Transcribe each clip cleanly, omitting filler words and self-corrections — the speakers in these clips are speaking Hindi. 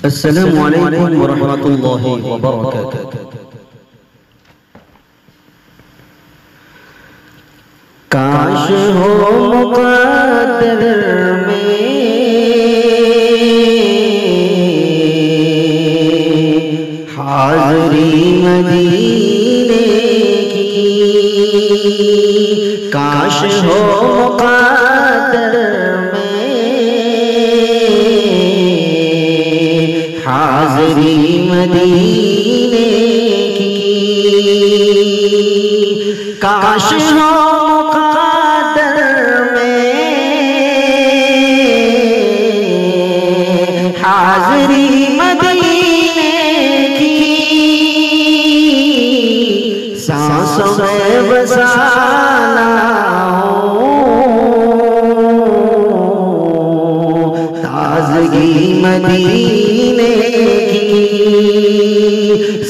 अस्सलामु अलैकुम व रहमतुल्लाहि व बरकातुहू। काश हो मुक़द्दर में हाज़री मदीने की, काश हो मुक़द्दर में हाज़री मदीने की, काश हो हाज़री मदीने की, सांसों में बसाना हो ताज़गी मदीने की,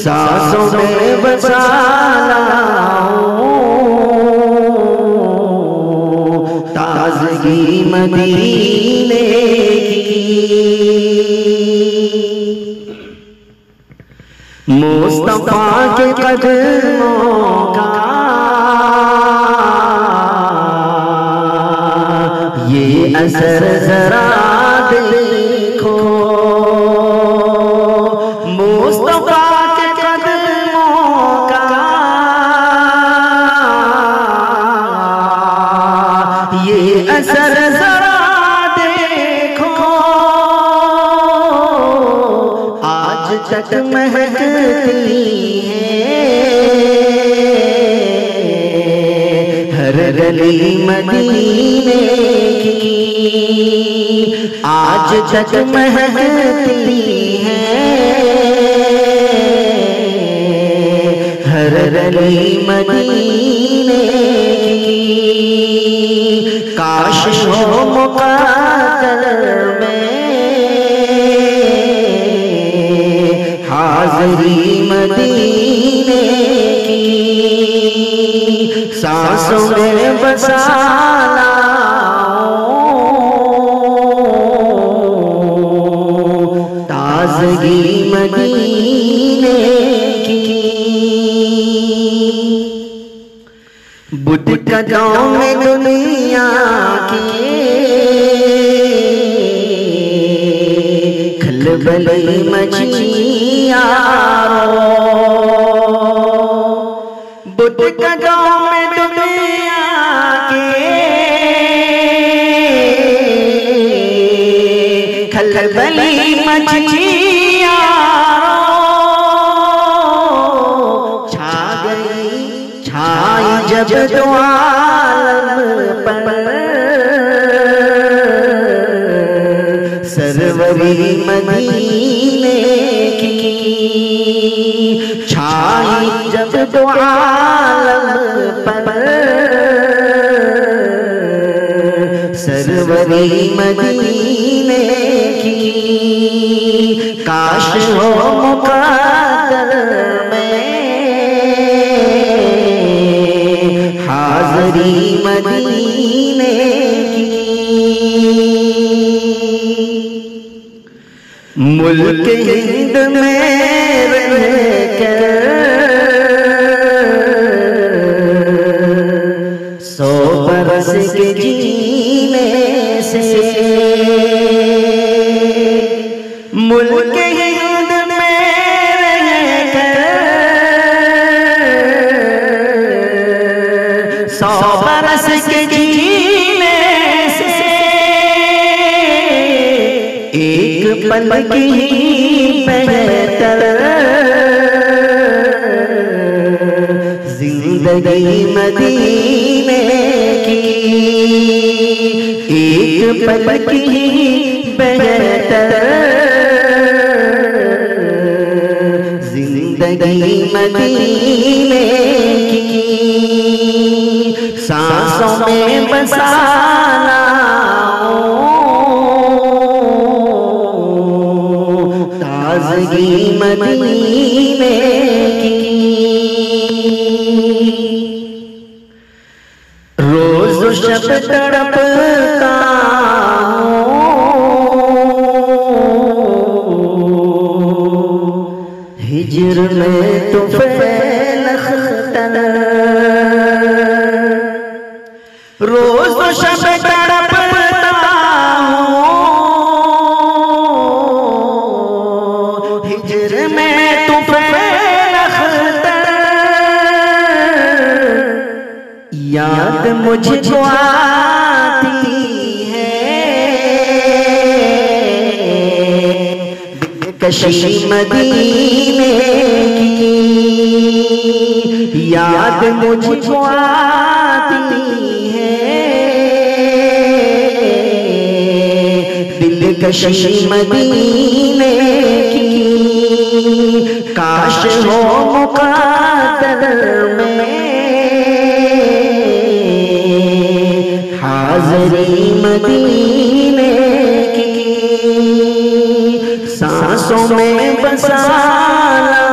सांसों में बसाना हो ताज़गी मदीने की। मुस्तफा के कदमों का ये असर जरा देखो, मुस्तफा के कदमों का ये असर जरा देखो, आज तक महकती है हर गली मदीने की, आज तक महकती है हर गली मदीने की, काश हो मुक़द्दर में हाज़री मदीने की, सांसों में बसाना हो ताज़गी मदीने की। बुद्ध कदमों में दुनिया की खलबली मचिया, बुद्ध कदमों में दुनिया के खलबली मचिया छा गई, छाई जब दो आलम पर सरवरी मदीने की, छाई जब दो आलम पर सरवरी मदीने की, काश हो मुक़द्दर में हाज़री मदीने की। मुल्क हिंद में रहकर 100 बरस के जीने से, मुल्क हिंद में रहकर 100 बरस के जीने से एक पल की बेहतर जिंदगी मदीने की, एक पल की बेहतर जिंदगी मदीने की, सांसों में बसाना हो ताज़गी मदीने की। रोज़ शब तड़पता हूँ हिज्र में तो फैल अख्तर, रोज तो शब तड़पता हूँ, हिज्र में तो फैल अख्तर, याद मुझको आती है कशी मदीने की, याद मुझको आती है दिलकशी मदीने की। काश हो मुक़द्दर में हाज़री मदीने की, सांसों में बसाना